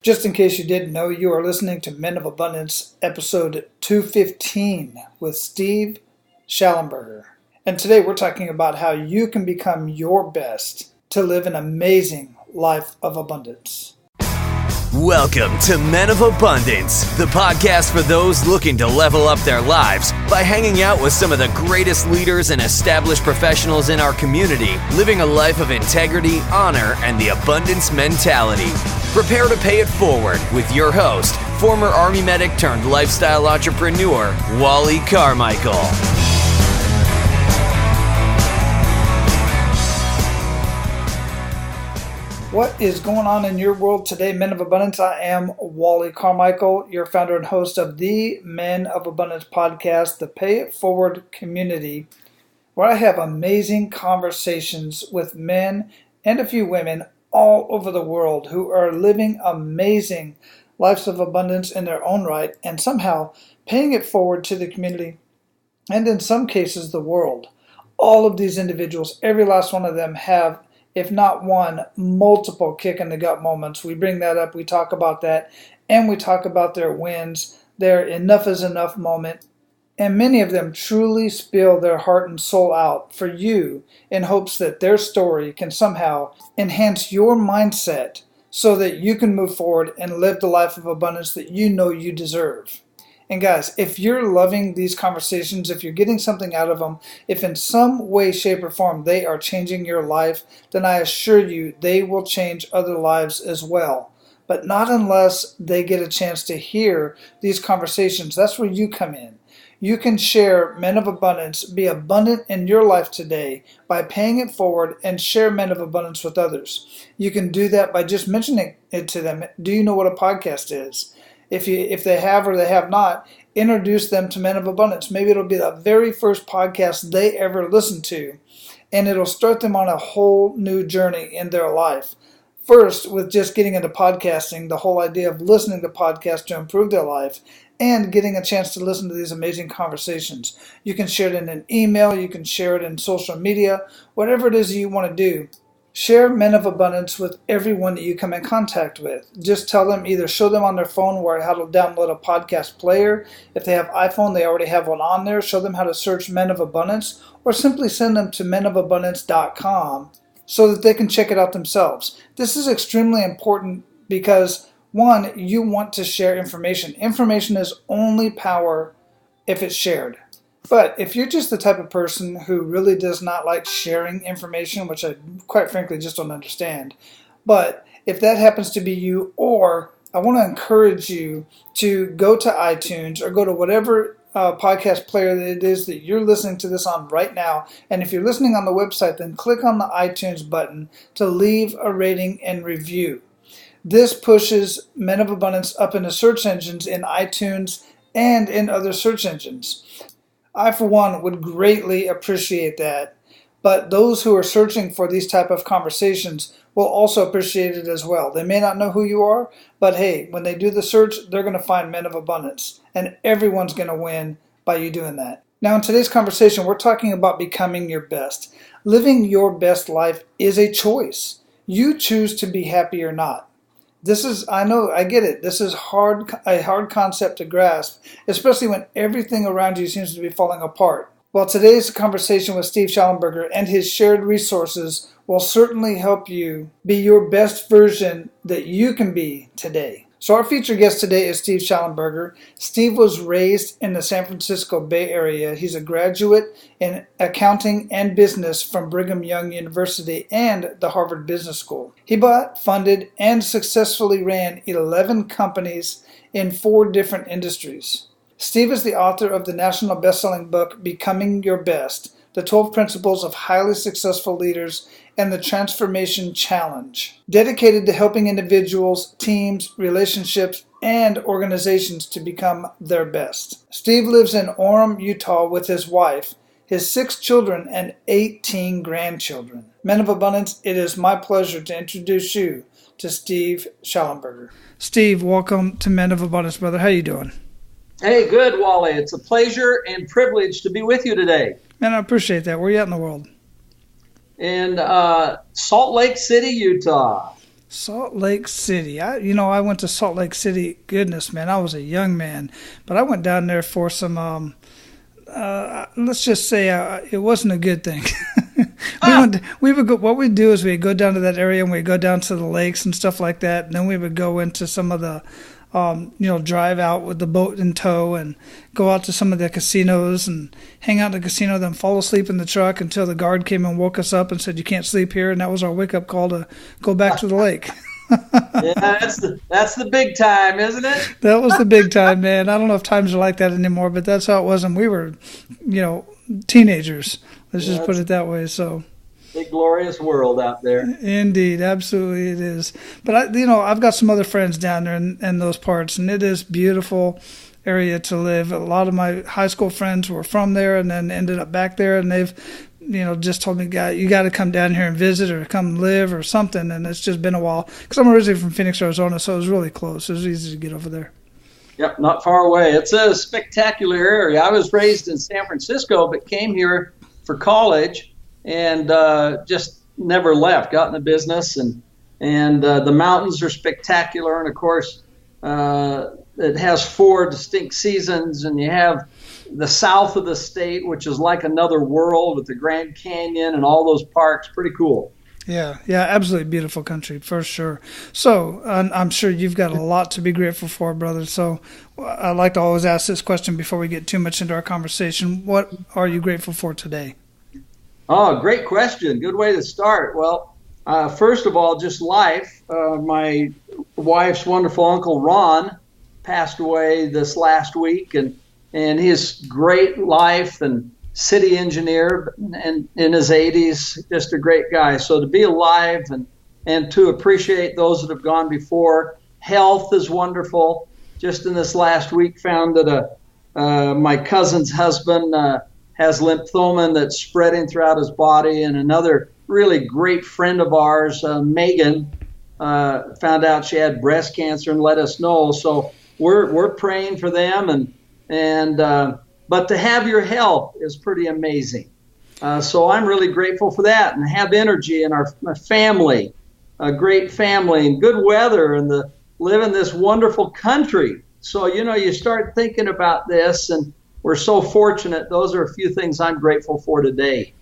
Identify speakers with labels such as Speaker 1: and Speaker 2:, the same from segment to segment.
Speaker 1: Just in case you didn't know, you are listening to Men of Abundance, episode 215 with Steve Shallenberger. And today we're talking about how you can become your best to live an amazing life of abundance.
Speaker 2: Welcome to Men of Abundance, the podcast for those looking to level up their lives by hanging out with some of the greatest leaders and established professionals in our community, living a life of integrity, honor, and the abundance mentality. Prepare to pay it forward with your host, former Army medic turned lifestyle entrepreneur, Wally Carmichael.
Speaker 1: What is going on in your world today, Men of Abundance? I am Wally Carmichael, your founder and host of the Men of Abundance podcast, the Pay It Forward community, where I have amazing conversations with men and a few women all over the world who are living amazing lives of abundance in their own right and somehow paying it forward to the community and in some cases the world. All of these individuals, every last one of them have, if not one, multiple kick in the gut moments. We bring that up, we talk about that, and we talk about their wins, their enough is enough moment. And many of them truly spill their heart and soul out for you in hopes that their story can somehow enhance your mindset so that you can move forward and live the life of abundance that you know you deserve. And guys, if you're loving these conversations, if you're getting something out of them, if in some way, shape, or form they are changing your life, then I assure you they will change other lives as well. But not unless they get a chance to hear these conversations. That's where you come in. You can share Men of Abundance, be abundant in your life today by paying it forward and share Men of Abundance with others. You can do that by just mentioning it to them. Do you know what a podcast is? If they have or they have not, introduce them to Men of Abundance. Maybe it'll be the very first podcast they ever listen to, and it'll start them on a whole new journey in their life. First, with just getting into podcasting, the whole idea of listening to podcasts to improve their life, and getting a chance to listen to these amazing conversations. You can share it in an email, you can share it in social media, whatever it is you want to do. Share Men of Abundance with everyone that you come in contact with. Just tell them, either show them on their phone how to download a podcast player. If they have iPhone, they already have one on there. Show them how to search Men of Abundance, or simply send them to menofabundance.com so that they can check it out themselves. This is extremely important because, one, you want to share information. Information is only power if it's shared. But if you're just the type of person who really does not like sharing information, which I quite frankly just don't understand, but if that happens to be you, or I want to encourage you to go to iTunes or go to whatever podcast player that it is that you're listening to this on right now. And if you're listening on the website, then click on the iTunes button to leave a rating and review. This pushes Men of Abundance up into search engines in iTunes and in other search engines. I, for one, would greatly appreciate that, but those who are searching for these type of conversations will also appreciate it as well. They may not know who you are, but hey, when they do the search, they're going to find Men of Abundance, and everyone's going to win by you doing that. Now, in today's conversation, we're talking about becoming your best. Living your best life is a choice. You choose to be happy or not. I get it. This is a hard concept to grasp, especially when everything around you seems to be falling apart. Well, today's conversation with Steve Shallenberger and his shared resources will certainly help you be your best version that you can be today. So our featured guest today is Steve Shallenberger. Steve was raised in the San Francisco Bay Area. He's a graduate in accounting and business from Brigham Young University and the Harvard Business School. He bought, funded, and successfully ran 11 companies in 4 different industries. Steve is the author of the national best-selling book, Becoming Your Best, the 12 Principles of Highly Successful Leaders, and the Transformation Challenge, dedicated to helping individuals, teams, relationships, and organizations to become their best. Steve lives in Orem, Utah with his wife, his 6 children, and 18 grandchildren. Men of Abundance, it is my pleasure to introduce you to Steve Shallenberger. Steve, welcome to Men of Abundance, brother. How you doing?
Speaker 3: Hey, good, Wally. It's a pleasure and privilege to be with you today.
Speaker 1: Man, I appreciate that. Where are you at in the world?
Speaker 3: In Salt Lake City, Utah.
Speaker 1: Salt Lake City. I went to Salt Lake City. Goodness, man, I was a young man, but I went down there for some. Let's just say it wasn't a good thing. We would go. What we'd do is we'd go down to that area and we'd go down to the lakes and stuff like that. And then we would go into some of the, drive out with the boat in tow and go out to some of the casinos and hang out in the casino. Then fall asleep in the truck until the guard came and woke us up and said, "You can't sleep here." And that was our wake up call to go back to the lake.
Speaker 3: Yeah, that's the big time, isn't it?
Speaker 1: That was the big time, man. I don't know if times are like that anymore, but that's how it was. And we were, teenagers. Let's just put it that way. So,
Speaker 3: big glorious world out there.
Speaker 1: Indeed, absolutely it is. But I've got some other friends down there in those parts, and it is beautiful area to live. A lot of my high school friends were from there, and then ended up back there, and they've just told me, you got to come down here and visit or come live or something. And it's just been a while because I'm originally from Phoenix, Arizona, so it was really close. It was easy to get over there.
Speaker 3: Yep, not far away. It's a spectacular area. I was raised in San Francisco, but came here for college and just never left. Got in the business, and the mountains are spectacular. And of course, it has 4 distinct seasons, and you have the south of the state, which is like another world with the Grand Canyon and all those parks. Pretty cool.
Speaker 1: Yeah, absolutely beautiful country for sure. So I'm sure you've got a lot to be grateful for, brother. So I like to always ask this question before we get too much into our conversation. What are you grateful for today?
Speaker 3: Oh, great question. Good way to start. Well, first of all, just life. My wife's wonderful uncle Ron passed away this last week, and his great life and city engineer and in his 80s, just a great guy. So to be alive and to appreciate those that have gone before. Health is wonderful. Just in this last week found that my cousin's husband has lymphoma that's spreading throughout his body, and another really great friend of ours, Megan, found out she had breast cancer and let us know. So we're praying for them, but to have your health is pretty amazing. So I'm really grateful for that, and have energy in our family, a great family, and good weather, and live in this wonderful country. So, you start thinking about this, and we're so fortunate. Those are a few things I'm grateful for today.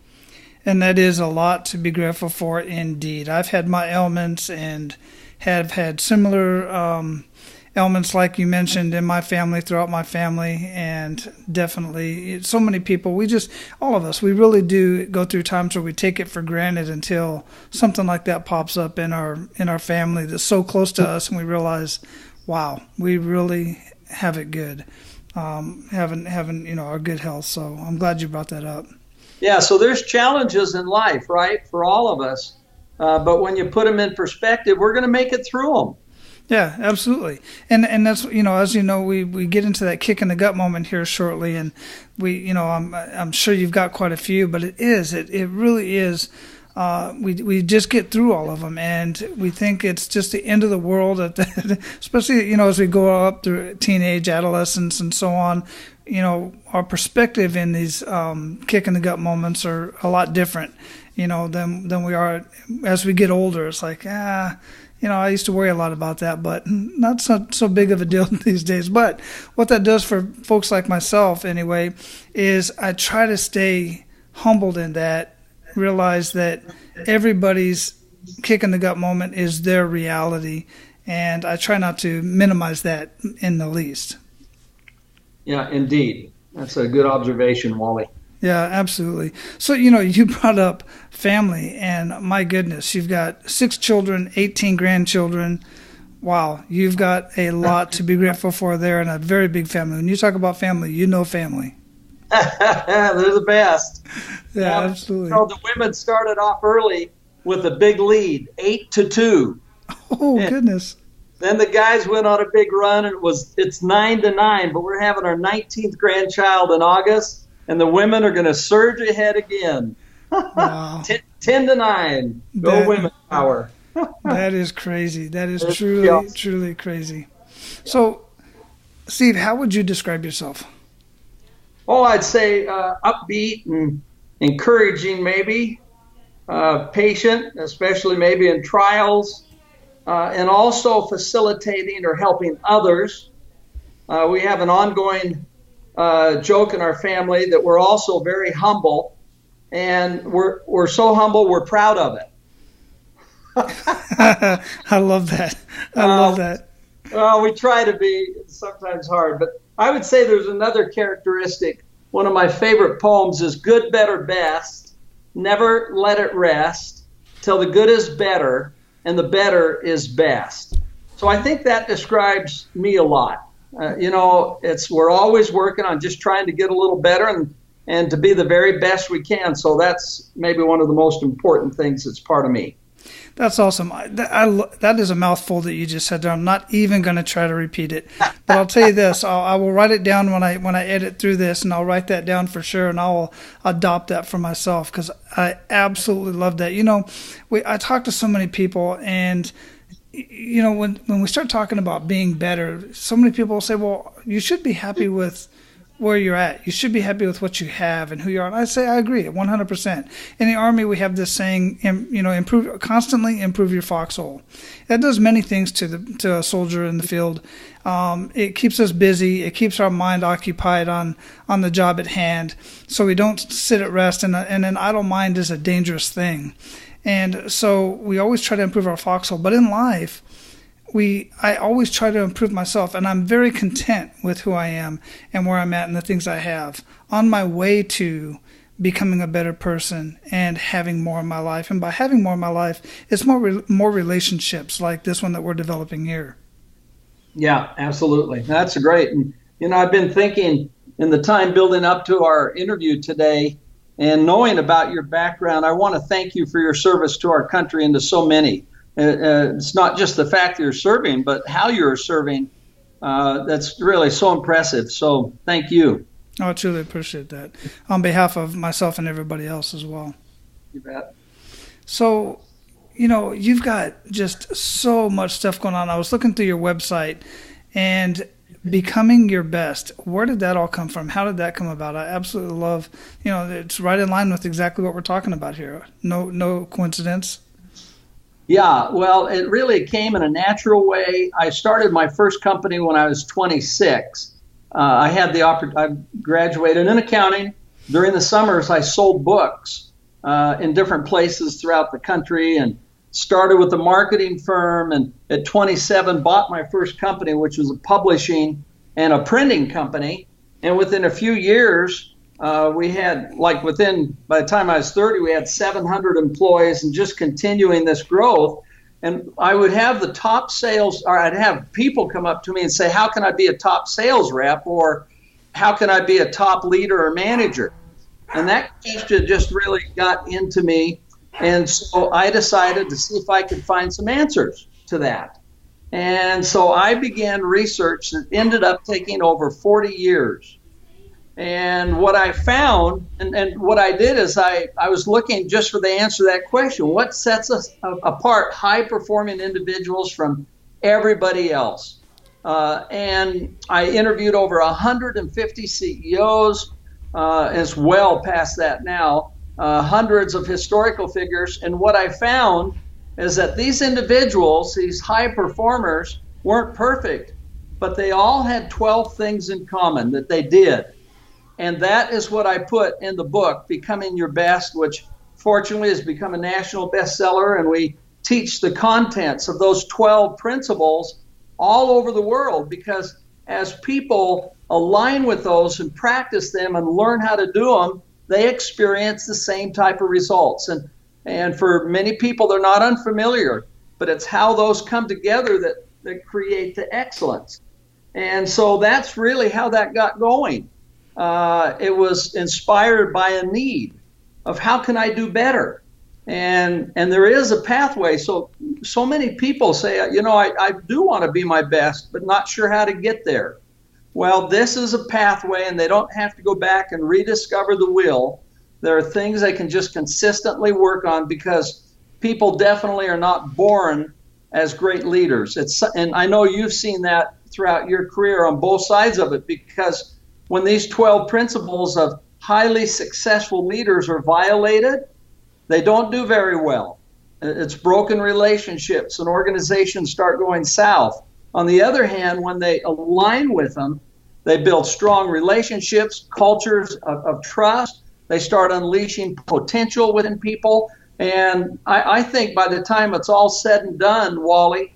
Speaker 1: And that is a lot to be grateful for indeed. I've had my ailments and have had similar ailments like you mentioned in my family, throughout my family, and definitely so many people, all of us, we really do go through times where we take it for granted until something like that pops up in our family that's so close to us, and we realize, wow, we really have it good, having our good health. So I'm glad you brought that up.
Speaker 3: Yeah, so there's challenges in life, right, for all of us, but when you put them in perspective, we're going to make it through them.
Speaker 1: Yeah, absolutely. And that's, as you know, we get into that kick in the gut moment here shortly, and I'm sure you've got quite a few, but it really is, we just get through all of them, and we think it's just the end of the world, especially, as we go up through teenage, adolescence, and so on. Our perspective in these kick in the gut moments are a lot different, than we are as we get older. It's like, I used to worry a lot about that, but not so big of a deal these days. But what that does for folks like myself, anyway, is I try to stay humbled in that, realize that everybody's kick in the gut moment is their reality, and I try not to minimize that in the least. Yeah,
Speaker 3: indeed. That's a good observation, Wally.
Speaker 1: Yeah, absolutely. So, you brought up family, and my goodness, you've got 6 children, 18 grandchildren. Wow, you've got a lot to be grateful for there, and a very big family. When you talk about family, family.
Speaker 3: They're the best.
Speaker 1: Yeah, absolutely.
Speaker 3: The women started off early with a big lead, 8-2.
Speaker 1: Oh, goodness.
Speaker 3: Then the guys went on a big run, and it's 9-9, but we're having our 19th grandchild in August. And the women are going to surge ahead again.
Speaker 1: Wow.
Speaker 3: 10-9. Go women power.
Speaker 1: That is crazy. That is truly crazy. So, Steve, how would you describe yourself?
Speaker 3: Oh, I'd say upbeat and encouraging, maybe. Patient, especially maybe in trials. and also facilitating or helping others. We have an ongoing joke in our family that we're also very humble, and we're so humble we're proud of it.
Speaker 1: I love that. I love that.
Speaker 3: Well, we try to be. It's sometimes hard, but I would say there's another characteristic. One of my favorite poems is good, better, best. Never let it rest till the good is better and the better is best. So I think that describes me a lot. We're always working on just trying to get a little better and to be the very best we can. So that's maybe one of the most important things that's part of me.
Speaker 1: That's awesome. That is a mouthful that you just said there. I'm not even going to try to repeat it. But I'll tell you this. I will write it down when I edit through this, and I'll write that down for sure, and I will adopt that for myself because I absolutely love that. I talk to so many people, and when we start talking about being better, so many people will say, well, you should be happy with where you're at. You should be happy with what you have and who you are. And I say I agree 100%. In the Army, we have this saying, constantly improve your foxhole. That does many things to a soldier in the field. It keeps us busy. It keeps our mind occupied on the job at hand, so we don't sit at rest. And an idle mind is a dangerous thing. And so we always try to improve our foxhole. But in life, I always try to improve myself, and I'm very content with who I am and where I'm at and the things I have on my way to becoming a better person and having more in my life. And by having more in my life, it's more relationships like this one that we're developing here. Yeah,
Speaker 3: absolutely. That's great. And I've been thinking in the time building up to our interview today and knowing about your background, I want to thank you for your service to our country and to so many. It's not just the fact that you're serving, but how you're serving. That's really so impressive. So thank you.
Speaker 1: Oh, I truly appreciate that on behalf of myself and everybody else as well.
Speaker 3: You bet.
Speaker 1: So, you've got just so much stuff going on. I was looking through your website and becoming your best. Where did that all come from? How did that come about? I absolutely love, it's right in line with exactly what we're talking about here. No coincidence.
Speaker 3: Yeah, well, it really came in a natural way. I started my first company when I was 26. I graduated in accounting. During the summers, I sold books in different places throughout the country and started with a marketing firm. And at 27, bought my first company, which was a publishing and a printing company. And within a few years, we had, by the time I was 30, we had 700 employees and just continuing this growth. And I would have the top sales, or I'd have people come up to me and say, how can I be a top sales rep? Or how can I be a top leader or manager? And that question just really got into me. And so I decided to see if I could find some answers to that. And so I began research that ended up taking over 40 years. And what I found, and what I did is I was looking just for the answer to that question. What sets us apart, high-performing individuals from everybody else? And I interviewed over 150 CEOs, as well past that now, hundreds of historical figures. And what I found is that these individuals, these high performers, weren't perfect, but they all had 12 things in common that they did. And that is what I put in the book, Becoming Your Best, which fortunately has become a national bestseller. And we teach the contents of those 12 principles all over the world, because as people align with those and practice them and learn how to do them, they experience the same type of results. And for many people, they're not unfamiliar, but it's how those come together that create the excellence. And so that's really how that got going. It was inspired by a need of how can I do better? And there is a pathway. So many people say, I do want to be my best, but not sure how to get there. Well, this is a pathway, and they don't have to go back and rediscover the wheel. There are things they can just consistently work on, because people definitely are not born as great leaders. And I know you've seen that throughout your career on both sides of it, because when these 12 principles of highly successful leaders are violated, they don't do very well. It's broken relationships, and organizations start going south. On the other hand, when they align with them, they build strong relationships, cultures of trust. They start unleashing potential within people. And I think by the time it's all said and done, Wally,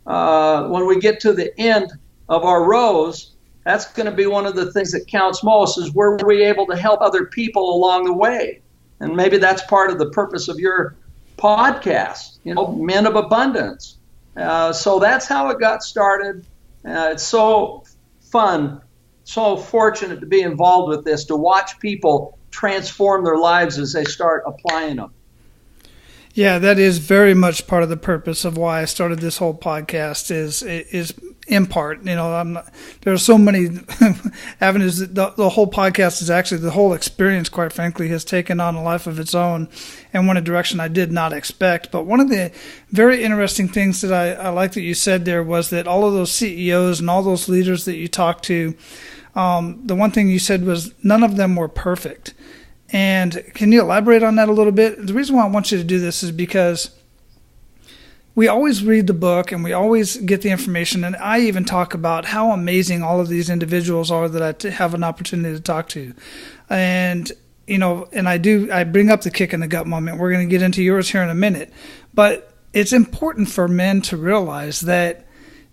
Speaker 3: when we get to the end of our rows, that's going to be one of the things that counts most, is were we able to help other people along the way? And maybe that's part of the purpose of your podcast, Men of Abundance. So that's how it got started. It's so fun, so fortunate to be involved with this, to watch people transform their lives as they start applying them.
Speaker 1: Yeah, that is very much part of the purpose of why I started this whole podcast is in part, there are so many avenues. The whole podcast is actually, the whole experience, quite frankly, has taken on a life of its own and went a direction I did not expect. But one of the very interesting things that I like that you said there was that all of those CEOs and all those leaders that you talked to, the one thing you said was none of them were perfect. And can you elaborate on that a little bit? The reason why I want you to do this is because we always read the book and we always get the information. And I even talk about how amazing all of these individuals are that I have an opportunity to talk to. And, and I bring up the kick in the gut moment. We're going to get into yours here in a minute. But it's important for men to realize that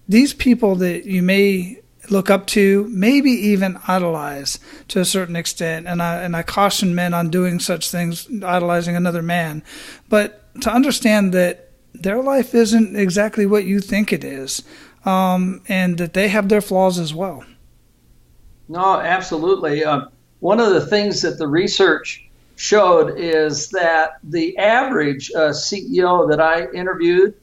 Speaker 1: these people that you may look up to, maybe even idolize to a certain extent. And I caution men on doing such things, idolizing another man. But to understand that their life isn't exactly what you think it is, and that they have their flaws as well.
Speaker 3: No, absolutely. One of the things that the research showed is that the average CEO that I interviewed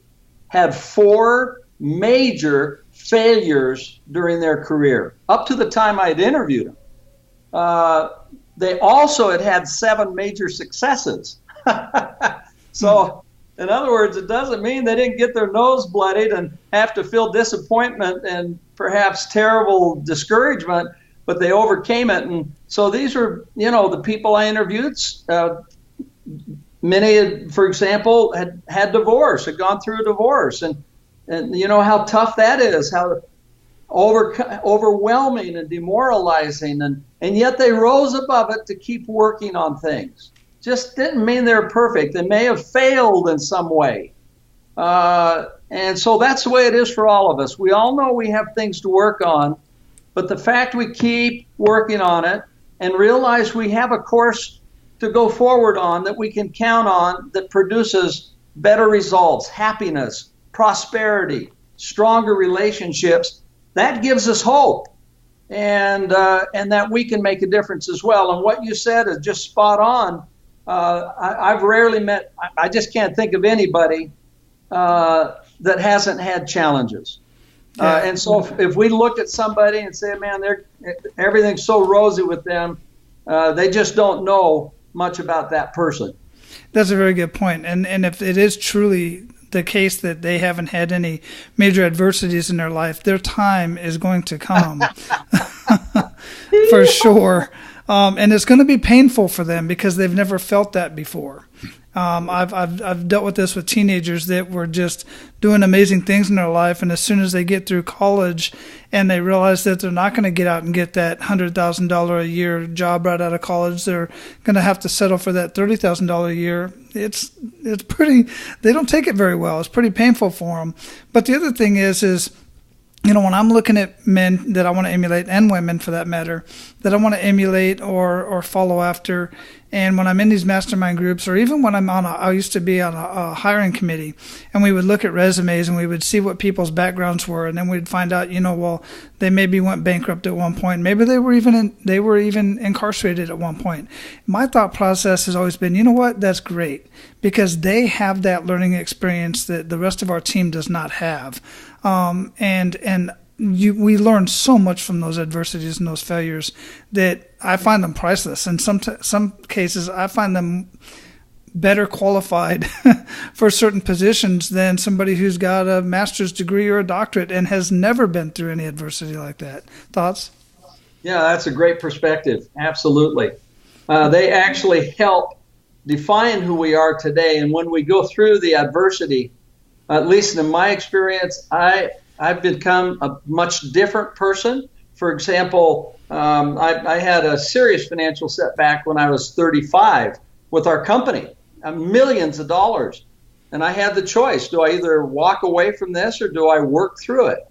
Speaker 3: had 4 major failures during their career, up to the time I had interviewed them. They also had 7 major successes. So, in other words, it doesn't mean they didn't get their nose bloodied and have to feel disappointment and perhaps terrible discouragement, but they overcame it. And so these were, the people I interviewed. Many, for example, had divorce, had gone through a divorce, and you know how tough that is, how overwhelming and demoralizing, and yet they rose above it to keep working on things. Just didn't mean they're perfect. They may have failed in some way. And so that's the way it is for all of us. We all know we have things to work on, but the fact we keep working on it and realize we have a course to go forward on that we can count on that produces better results, happiness, prosperity, stronger relationships, that gives us hope, and that we can make a difference as well. And what you said is just spot on. I've rarely met, I just can't think of anybody that hasn't had challenges. And so if we look at somebody and say, man, everything's so rosy with them, they just don't know much about that person.
Speaker 1: That's a very good point. And if it is truly the case that they haven't had any major adversities in their life, their time is going to come for sure. And it's going to be painful for them because they've never felt that before. I've dealt with this with teenagers that were just doing amazing things in their life, and as soon as they get through college and they realize that they're not going to get out and get that $100,000 a year job right out of college, they're going to have to settle for that $30,000 a year. It's pretty. They don't take it very well. It's pretty painful for them. But the other thing is when I'm looking at men that I want to emulate, and women for that matter, that I want to emulate or follow after, and when I'm in these mastermind groups, or even when I used to be on a hiring committee, and we would look at resumes and we would see what people's backgrounds were, and then we'd find out, they maybe went bankrupt at one point, maybe they were even incarcerated at one point. My thought process has always been, that's great, because they have that learning experience that the rest of our team does not have. We learn so much from those adversities and those failures that I find them priceless. In some cases, I find them better qualified for certain positions than somebody who's got a master's degree or a doctorate and has never been through any adversity like that. Thoughts?
Speaker 3: Yeah, that's a great perspective. Absolutely. They actually help define who we are today. And when we go through the adversity, at least in my experience, I've become a much different person. For example, I had a serious financial setback when I was 35 with our company, millions of dollars. And I had the choice. Do I either walk away from this or do I work through it?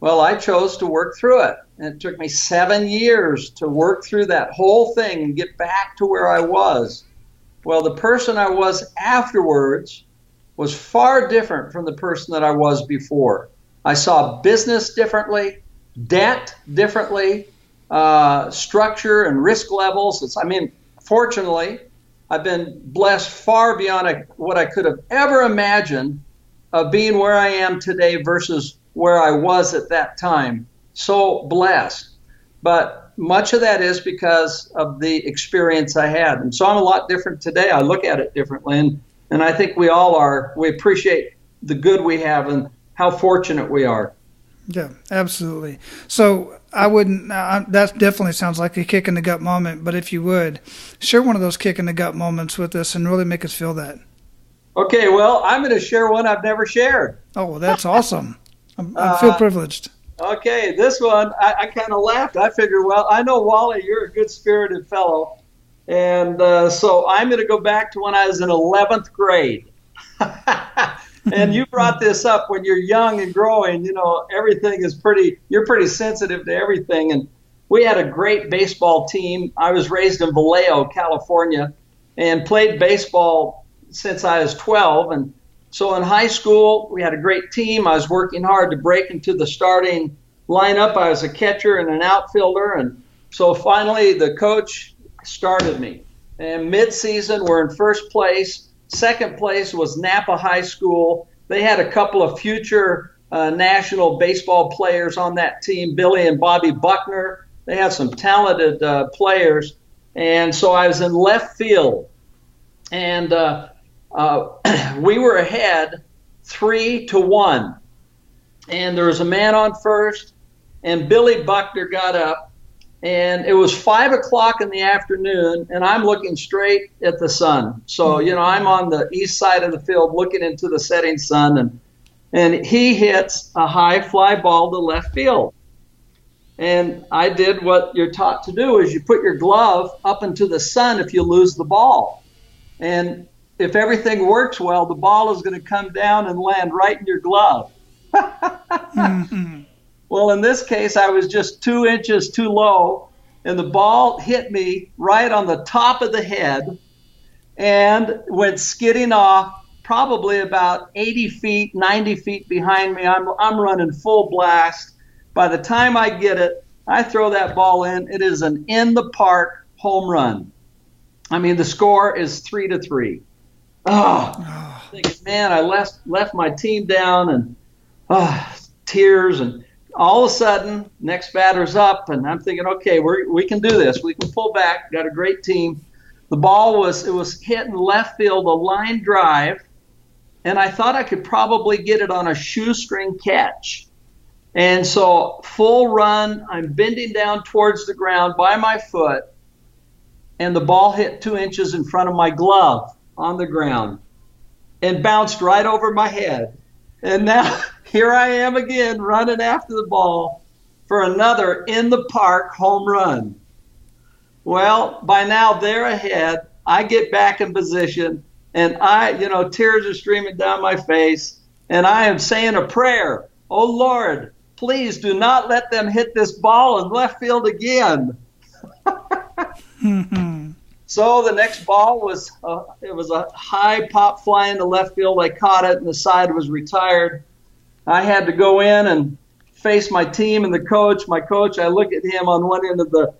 Speaker 3: Well, I chose to work through it. And it took me 7 years to work through that whole thing and get back to where I was. Well, the person I was afterwards was far different from the person that I was before. I saw business differently, debt differently, structure and risk levels. Fortunately, I've been blessed far beyond what I could have ever imagined of being where I am today versus where I was at that time. So blessed. But much of that is because of the experience I had. And so I'm a lot different today. I look at it differently. And I think we all are. We appreciate the good we have and how fortunate we are.
Speaker 1: Yeah, absolutely. So I wouldn't, that definitely sounds like a kick in the gut moment, but if you would, share one of those kick in the gut moments with us and really make us feel that.
Speaker 3: Okay, well, I'm going to share one I've never shared.
Speaker 1: Oh, well, that's awesome. I feel privileged.
Speaker 3: Okay, this one, I kind of laughed. I figured, well, I know, Wally, you're a good-spirited fellow. And so I'm going to go back to when I was in 11th grade. And you brought this up when you're young and growing, everything is you're pretty sensitive to everything. And we had a great baseball team. I was raised in Vallejo, California, and played baseball since I was 12. And so in high school, we had a great team. I was working hard to break into the starting lineup. I was a catcher and an outfielder. And so finally the coach started me. And mid-season, we're in first place. Second place was Napa High School. They had a couple of future national baseball players on that team, Billy and Bobby Buckner. They had some talented players. And so I was in left field. And we were ahead 3-1. And there was a man on first, and Billy Buckner got up. And it was 5 o'clock in the afternoon, and I'm looking straight at the sun. So, I'm on the east side of the field looking into the setting sun, and he hits a high fly ball to left field. And I did what you're taught to do, is you put your glove up into the sun if you lose the ball. And if everything works well, the ball is going to come down and land right in your glove. Mm-hmm. Well, in this case, I was just 2 inches too low, and the ball hit me right on the top of the head and went skidding off probably about 80 feet, 90 feet behind me. I'm running full blast. By the time I get it, I throw that ball in. It is an in-the-park home run. The score is 3-3. Thinking, man, I left my team down, and tears, and all of a sudden, next batter's up, and I'm thinking, okay, we can do this. We can pull back. Got a great team. The ball was hitting left field, a line drive, and I thought I could probably get it on a shoestring catch. And so full run, I'm bending down towards the ground by my foot, and the ball hit 2 inches in front of my glove on the ground and bounced right over my head. And now here I am again running after the ball for another in-the-park home run. Well, by now they're ahead. I get back in position, and tears are streaming down my face, and I am saying a prayer. Oh, Lord, please do not let them hit this ball in left field again. So the next ball was a high pop fly into left field. I caught it, and the side was retired. I had to go in and face my team and the coach. My coach, I look at him on one end of the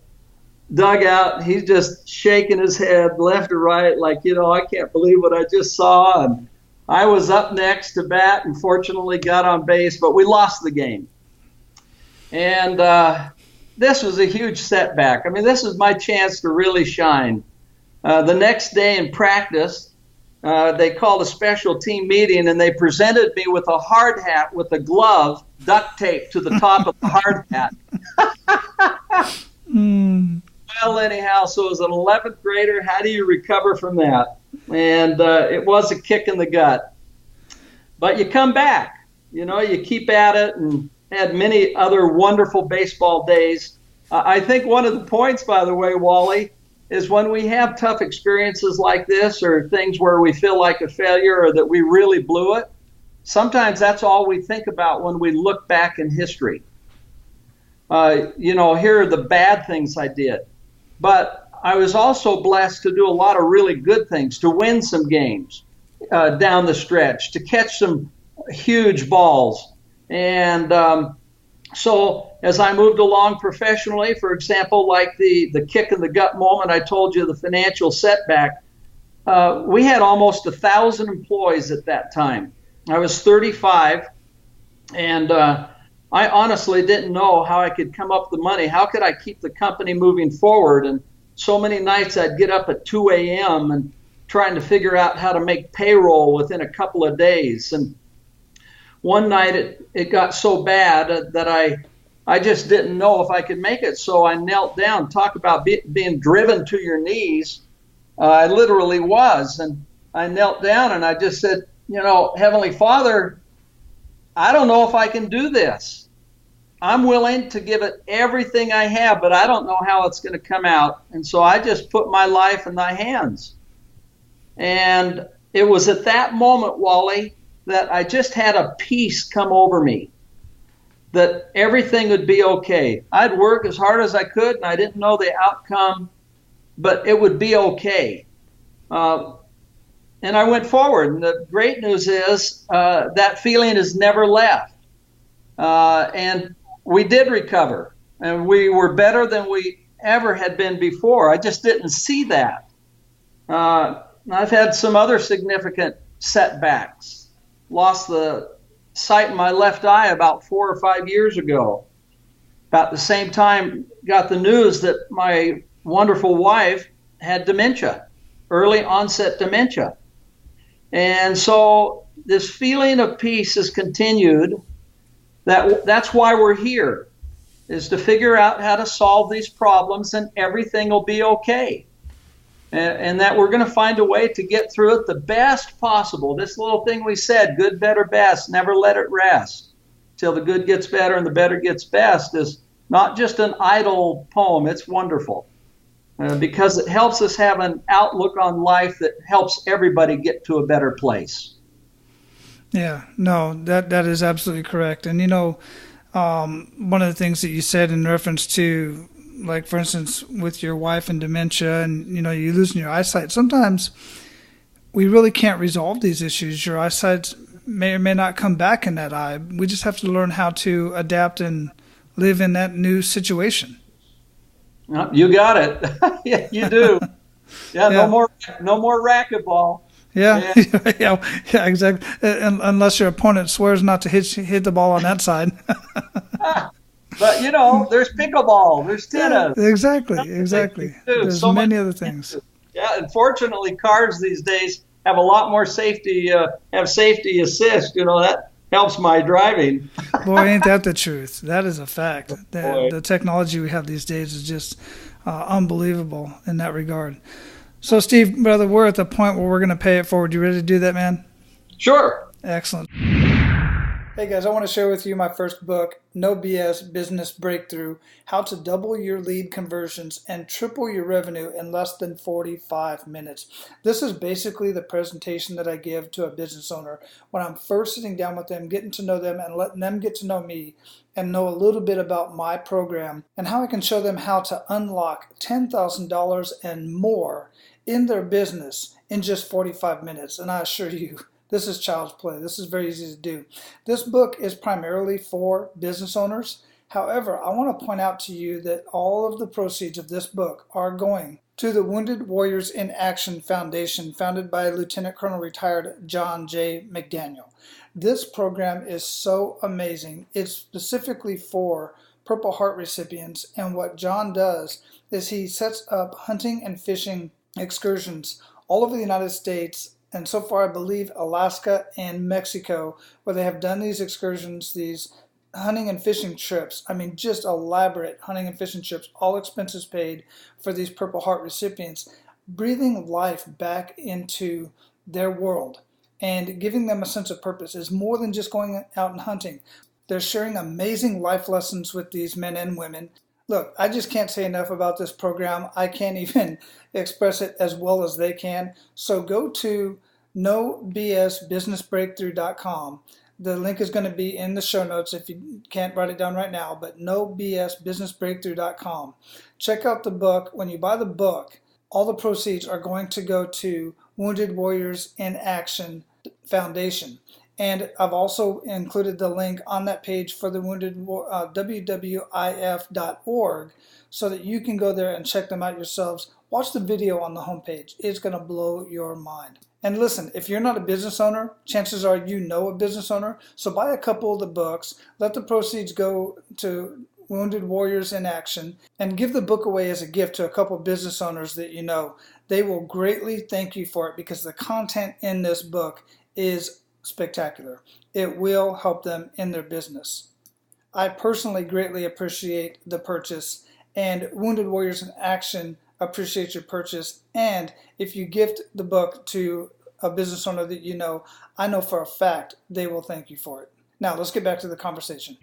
Speaker 3: dugout. He's just shaking his head left or right like, I can't believe what I just saw. And I was up next to bat and fortunately got on base, but we lost the game. And this was a huge setback. This was my chance to really shine. The next day in practice, they called a special team meeting, and they presented me with a hard hat with a glove duct taped to the top of the hard hat. Well, anyhow, so as an 11th grader, how do you recover from that? and it was a kick in the gut. But you come back, you keep at it, and had many other wonderful baseball days. I think one of the points, by the way, Wally, is when we have tough experiences like this or things where we feel like a failure or that we really blew it, sometimes that's all we think about when we look back in history. Here are the bad things I did. But I was also blessed to do a lot of really good things, to win some games down the stretch, to catch some huge balls. And so as I moved along professionally, for example, like the kick in the gut moment I told you, the financial setback, we had almost 1,000 employees at that time. I was 35, and I honestly didn't know how I could come up with the money. How could I keep the company moving forward? And so many nights I'd get up at 2 a.m. and trying to figure out how to make payroll within a couple of days. And one night it got so bad that I just didn't know if I could make it. So I knelt down. Talk about being driven to your knees. I literally was. And I knelt down and I just said, Heavenly Father, I don't know if I can do this. I'm willing to give it everything I have, but I don't know how it's going to come out. And so I just put my life in thy hands. And it was at that moment, Wally, that I just had a peace come over me, that everything would be okay. I'd work as hard as I could, and I didn't know the outcome, but it would be okay. And I went forward. And the great news is that feeling has never left. And we did recover. And we were better than we ever had been before. I just didn't see that. I've had some other significant setbacks. Lost the sight in my left eye about 4 or 5 years ago. About the same time, got the news that my wonderful wife had dementia, early onset dementia. And so this feeling of peace has continued. That's why we're here, is to figure out how to solve these problems and everything will be okay. And that we're going to find a way to get through it the best possible. This little thing we said, good, better, best, never let it rest till the good gets better and the better gets best, is not just an idle poem. It's wonderful. Because it helps us have an outlook on life that helps everybody get to a better place.
Speaker 1: Yeah, no, that is absolutely correct. And, one of the things that you said in reference to, like, for instance, with your wife and dementia and, you losing your eyesight, sometimes we really can't resolve these issues. Your eyesight may or may not come back in that eye. We just have to learn how to adapt and live in that new situation.
Speaker 3: You got it. Yeah, you do. Yeah, no more racquetball.
Speaker 1: Yeah, yeah, exactly. Unless your opponent swears not to hit the ball on that side.
Speaker 3: But there's pickleball, there's tennis.
Speaker 1: Yeah, exactly. There's so many other things.
Speaker 3: Yeah, unfortunately, cars these days have a lot more safety. Have safety assist. That helps my driving.
Speaker 1: Boy, ain't that the truth? That is a fact. The technology we have these days is just unbelievable in that regard. So, Steve, brother, we're at the point where we're going to pay it forward. You ready to do that, man?
Speaker 3: Sure.
Speaker 1: Excellent. Hey, guys, I want to share with you my first book, No BS Business Breakthrough, How to Double Your Lead Conversions and Triple Your Revenue in Less Than 45 Minutes. This is basically the presentation that I give to a business owner when I'm first sitting down with them, getting to know them and letting them get to know me and know a little bit about my program and how I can show them how to unlock $10,000 and more in their business in just 45 minutes. And I assure you, this is child's play. This is very easy to do. This book is primarily for business owners. However, I want to point out to you that all of the proceeds of this book are going to the Wounded Warriors in Action Foundation, founded by Lieutenant Colonel retired John J. McDaniel. This program is so amazing. It's specifically for Purple Heart recipients, and what John does is he sets up hunting and fishing excursions all over the United States, and so far I believe Alaska and Mexico, where they have done these excursions, these hunting and fishing trips. I mean, just elaborate hunting and fishing trips, all expenses paid for these Purple Heart recipients. breathing life back into their world and giving them a sense of purpose is more than just going out and hunting. They're sharing amazing life lessons with these men and women. Look, I just can't say enough about this program. I can't even express it as well as they can. So go to nobsbusinessbreakthrough.com. The link is going to be in the show notes if you can't write it down right now, but nobsbusinessbreakthrough.com. Check out the book. When you buy the book, all the proceeds are going to go to Wounded Warriors in Action Foundation. And I've also included the link on that page for the WWIF.org so that you can go there and check them out yourselves. Watch the video on the homepage. It's going to blow your mind. And listen, if you're not a business owner, chances are you know a business owner. So buy a couple of the books, let the proceeds go to Wounded Warriors in Action, and give the book away as a gift to a couple of business owners that you know. They will greatly thank you for it because the content in this book is spectacular. It will help them in their business. I personally greatly appreciate the purchase, and Wounded Warriors in Action appreciate your purchase. And if you gift the book to a business owner that you know, I know for a fact they will thank you for it. Now let's get back to the conversation.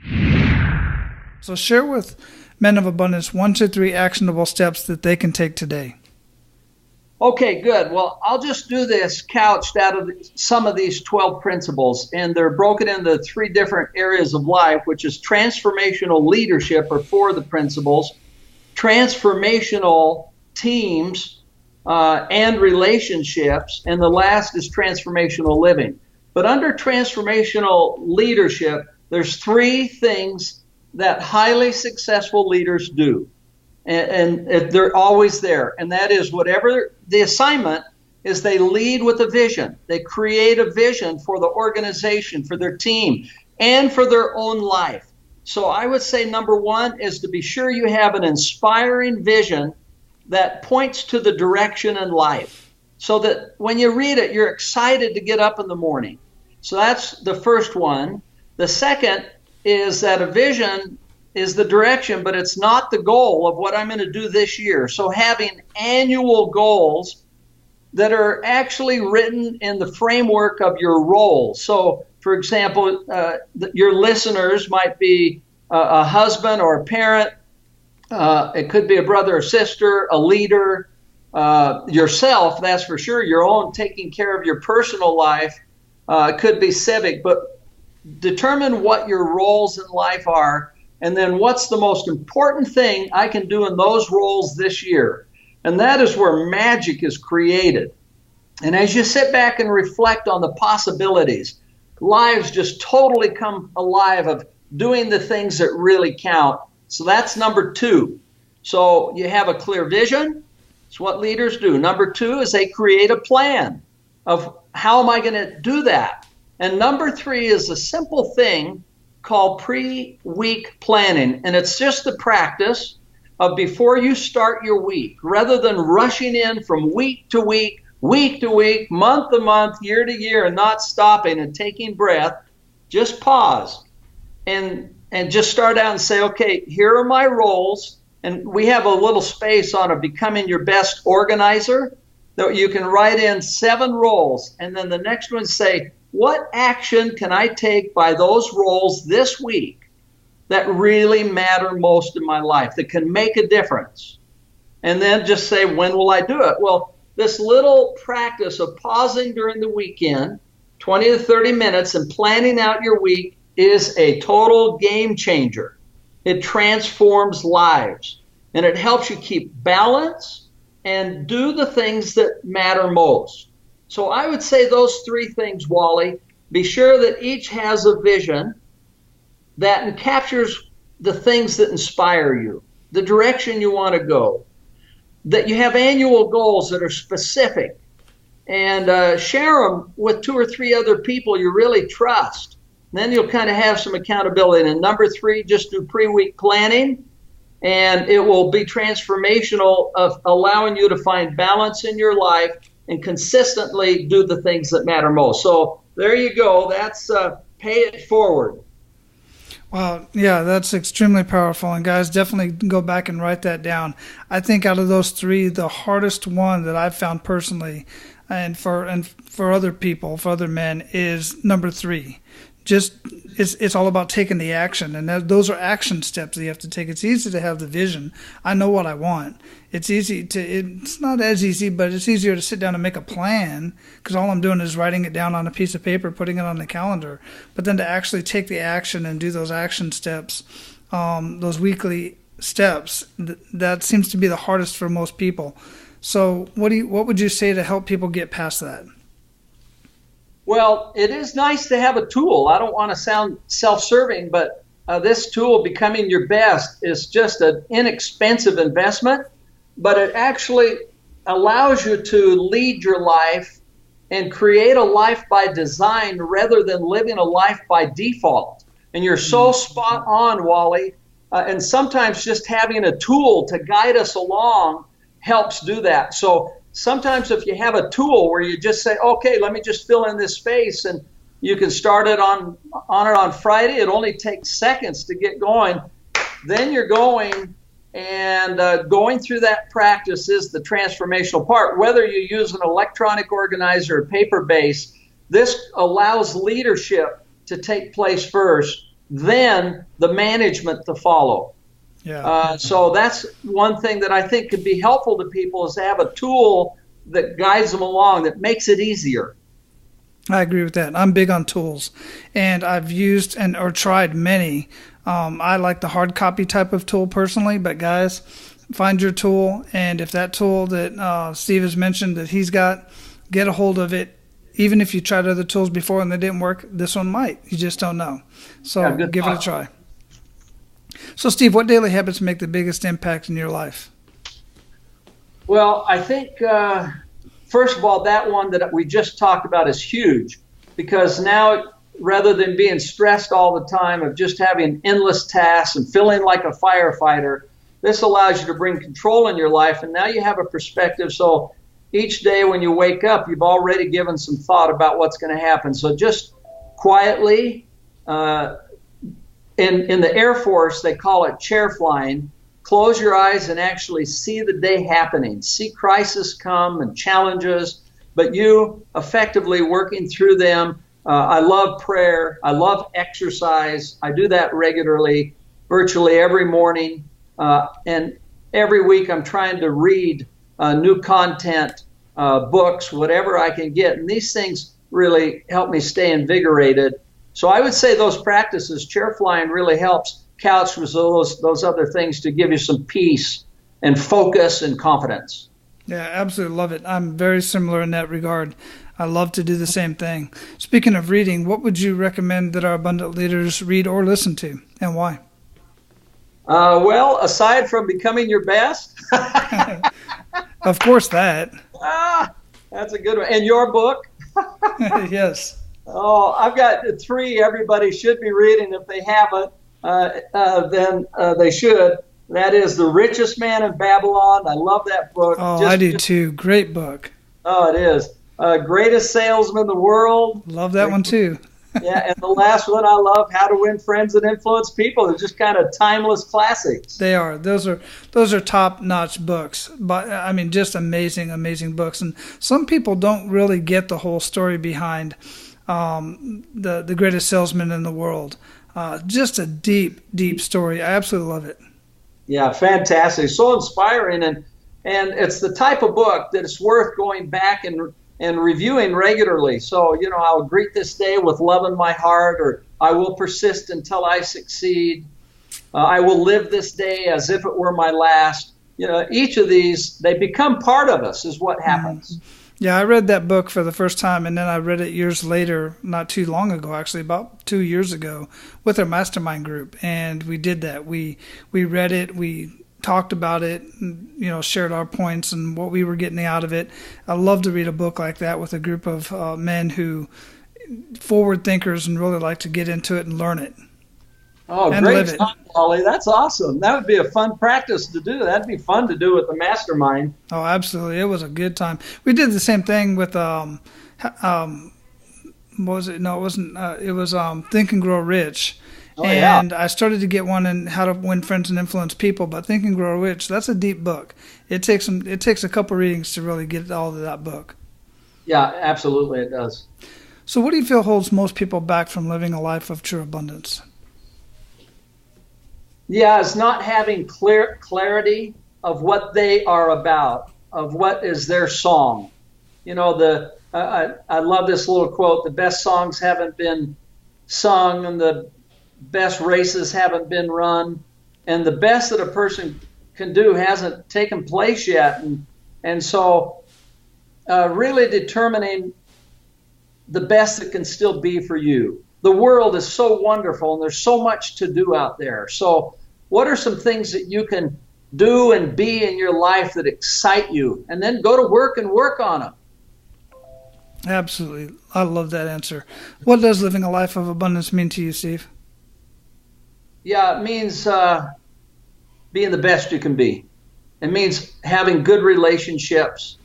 Speaker 1: So share with Men of Abundance 1 to 3 actionable steps that they can take today.
Speaker 3: Okay, good. Well, I'll just do this couched out of some of these 12 principles, and they're broken into 3 different areas of life, which is transformational leadership, or 4 of the principles, transformational teams, and relationships, and the last is transformational living. But under transformational leadership, there's 3 things that highly successful leaders do. And they're always there. And that is, whatever the assignment is, they lead with a vision. They create a vision for the organization, for their team, and for their own life. So I would say number 1 is to be sure you have an inspiring vision that points to the direction in life, so that when you read it, you're excited to get up in the morning. So that's the first one. The second is that a vision is the direction, but it's not the goal of what I'm going to do this year. So having annual goals that are actually written in the framework of your role. So, for example, your listeners might be a husband or a parent. It could be a brother or sister, a leader, yourself, that's for sure, your own taking care of your personal life. It could be civic, but determine what your roles in life are. And then what's the most important thing I can do in those roles this year? And that is where magic is created. And as you sit back and reflect on the possibilities, lives just totally come alive of doing the things that really count. So that's number 2. So you have a clear vision. It's what leaders do. Number 2 is they create a plan of how am I going to do that? And number 3 is a simple thing called pre-week planning. And it's just the practice of, before you start your week, rather than rushing in from week to week, month to month, year to year, and not stopping and taking breath, just pause and just start out and say, okay, here are my roles. And we have a little space on a becoming your best organizer that you can write in 7 roles. And then the next one, say, what action can I take by those roles this week that really matter most in my life, that can make a difference? And then just say, when will I do it? Well, this little practice of pausing during the weekend, 20 to 30 minutes, and planning out your week is a total game changer. It transforms lives, and it helps you keep balance and do the things that matter most. So I would say those 3 things, Wally. Be sure that each has a vision that captures the things that inspire you, the direction you want to go, that you have annual goals that are specific, and share them with 2 or 3 other people you really trust. And then you'll kind of have some accountability. And number 3, just do pre-week planning, and it will be transformational of allowing you to find balance in your life and consistently do the things that matter most. So there you go. That's pay it forward.
Speaker 1: Wow, yeah, that's extremely powerful. And guys, definitely go back and write that down. I think out of those three, the hardest one that I've found personally, and for other people, for other men, is number 3. Just it's all about taking the action, and those are action steps that you have to take. It's easy to have the vision. I know what I want. It's not as easy, but it's easier to sit down and make a plan, because all I'm doing is writing it down on a piece of paper, putting it on the calendar. But then to actually take the action and do those action steps, those weekly steps, that seems to be the hardest for most people. So what would you say to help people get past that?
Speaker 3: Well, it is nice to have a tool. I don't want to sound self-serving, but this tool, Becoming Your Best, is just an inexpensive investment, but it actually allows you to lead your life and create a life by design rather than living a life by default. And you're so spot on, Wally. And sometimes just having a tool to guide us along helps do that. So sometimes if you have a tool where you just say, okay, let me just fill in this space, and you can start it on Friday. It only takes seconds to get going. Then you're going, and going through that practice is the transformational part. Whether you use an electronic organizer or paper-based, this allows leadership to take place first, then the management to follow.
Speaker 1: Yeah.
Speaker 3: So that's one thing that I think could be helpful to people, is to have a tool that guides them along, that makes it easier.
Speaker 1: I agree with that. I'm big on tools, and I've used or tried many. I like the hard copy type of tool personally, but guys, find your tool, and if that tool that Steve has mentioned that he's got, get a hold of it. Even if you tried other tools before and they didn't work, this one might. You just don't know. So give it a try. So, Steve, what daily habits make the biggest impact in your life?
Speaker 3: Well, I think, first of all, that one that we just talked about is huge, because now, rather than being stressed all the time of just having endless tasks and feeling like a firefighter, this allows you to bring control in your life, and now you have a perspective. So each day when you wake up, you've already given some thought about what's going to happen. So just quietly, in the Air Force, they call it chair flying. Close your eyes and actually see the day happening. See crisis come and challenges, but you effectively working through them. I love prayer. I love exercise. I do that regularly, virtually every morning. And every week I'm trying to read new content, books, whatever I can get. And these things really help me stay invigorated. So I would say those practices, chair flying really helps, couch with those other things to give you some peace and focus and confidence.
Speaker 1: Yeah, absolutely love it. I'm very similar in that regard. I love to do the same thing. Speaking of reading, what would you recommend that our abundant leaders read or listen to, and why?
Speaker 3: Well, aside from Becoming Your Best.
Speaker 1: Of course that.
Speaker 3: That's a good one. And your book?
Speaker 1: Yes.
Speaker 3: Oh, I've got 3 everybody should be reading. If they haven't, then they should. That is The Richest Man in Babylon. I love that book.
Speaker 1: Oh, I do too. Great book.
Speaker 3: Oh, it is. Greatest Salesman in the World.
Speaker 1: Love that one too.
Speaker 3: Yeah, and the last one I love, How to Win Friends and Influence People. They're just kind of timeless classics.
Speaker 1: They are. Those are top-notch books. But I mean, just amazing books. And some people don't really get the whole story behind the greatest salesman in the world. Just a deep story. I absolutely love it.
Speaker 3: Yeah, fantastic. So inspiring, and it's the type of book that it's worth going back and reviewing regularly. So, I'll greet this day with love in my heart, or I will persist until I succeed. I will live this day as if it were my last. Each of these, they become part of us, is what happens.
Speaker 1: Yeah, I read that book for the first time, and then I read it years later, not too long ago, actually, about 2 years ago, with our mastermind group. And we did that. We read it, we talked about it, and, shared our points and what we were getting out of it. I love to read a book like that with a group of men who forward thinkers and really like to get into it and learn it.
Speaker 3: Oh, great time, Wally. That's awesome. That would be a fun practice to do. That'd be fun to do with the mastermind.
Speaker 1: Oh, absolutely. It was a good time. We did the same thing with, what was it? No, it wasn't. It was Think and Grow Rich. And I started to get one in How to Win Friends and Influence People, but Think and Grow Rich, that's a deep book. It takes a couple readings to really get all of that book.
Speaker 3: Yeah, absolutely it does.
Speaker 1: So what do you feel holds most people back from living a life of true abundance?
Speaker 3: Yeah, it's not having clarity of what they are about, of what is their song. You know, I love this little quote, the best songs haven't been sung and the best races haven't been run, and the best that a person can do hasn't taken place yet. And so really determining the best that can still be for you. The world is so wonderful and there's so much to do out there. So what are some things that you can do and be in your life that excite you? And then go to work and work on them.
Speaker 1: Absolutely. I love that answer. What does living a life of abundance mean to you, Steve?
Speaker 3: Yeah, it means being the best you can be. It means having good relationships.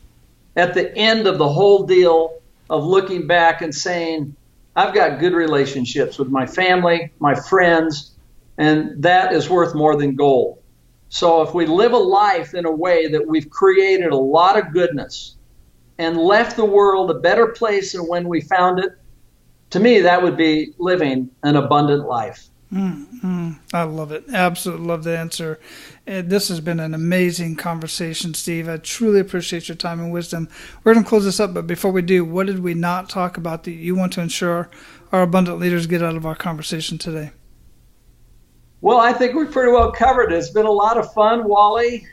Speaker 3: At the end of the whole deal of looking back and saying, I've got good relationships with my family, my friends, and that is worth more than gold. So if we live a life in a way that we've created a lot of goodness and left the world a better place than when we found it, to me, that would be living an abundant life.
Speaker 1: I love it. Absolutely love the answer. This has been an amazing conversation, Steve. I truly appreciate your time and wisdom. We're going to close this up, but before we do, what did we not talk about that you want to ensure our abundant leaders get out of our conversation today?
Speaker 3: Well, I think we pretty well covered it. It's been a lot of fun, Wally.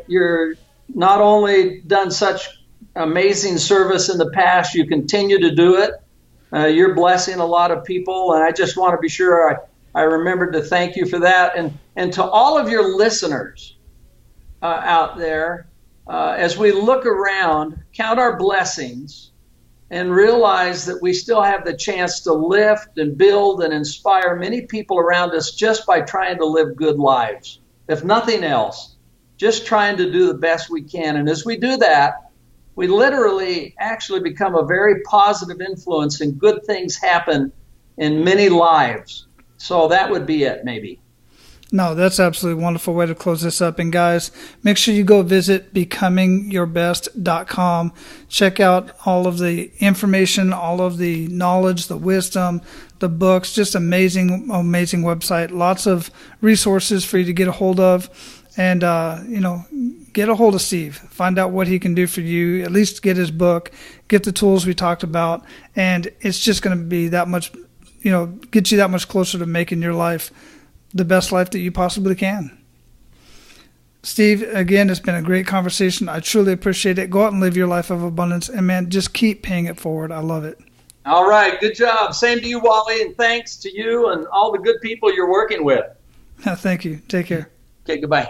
Speaker 3: You're not only done such amazing service in the past, you continue to do it. You're blessing a lot of people, and I just want to be sure I remembered to thank you for that. And to all of your listeners out there, as we look around, count our blessings and realize that we still have the chance to lift and build and inspire many people around us just by trying to live good lives. If nothing else, just trying to do the best we can. And as we do that, we literally actually become a very positive influence and good things happen in many lives. So that would be it, maybe.
Speaker 1: No, that's absolutely a wonderful way to close this up. And guys, make sure you go visit becomingyourbest.com. Check out all of the information, all of the knowledge, the wisdom, the books, just amazing, amazing website. Lots of resources for you to get a hold of. And, get a hold of Steve. Find out what he can do for you. At least get his book, get the tools we talked about. And it's just going to be that much, get you that much closer to making your life the best life that you possibly can. Steve, again, it's been a great conversation. I truly appreciate it. Go out and live your life of abundance. And, man, just keep paying it forward. I love it.
Speaker 3: All right. Good job. Same to you, Wally. And thanks to you and all the good people you're working with.
Speaker 1: Thank you. Take care.
Speaker 3: Okay, goodbye.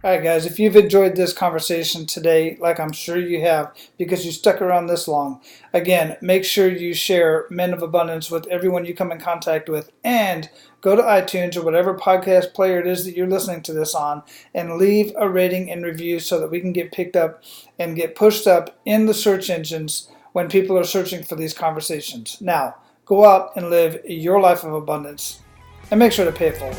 Speaker 1: All right, guys, if you've enjoyed this conversation today, like I'm sure you have, because you stuck around this long, again, make sure you share Men of Abundance with everyone you come in contact with, and go to iTunes or whatever podcast player it is that you're listening to this on, and leave a rating and review so that we can get picked up and get pushed up in the search engines when people are searching for these conversations. Now, go out and live your life of abundance, and make sure to pay it forward.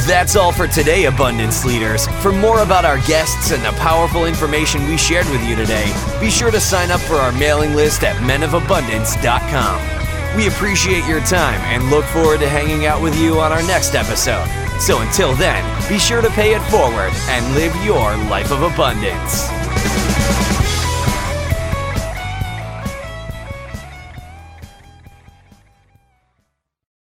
Speaker 2: That's all for today, Abundance Leaders. For more about our guests and the powerful information we shared with you today, be sure to sign up for our mailing list at menofabundance.com. We appreciate your time and look forward to hanging out with you on our next episode. So until then, be sure to pay it forward and live your life of abundance.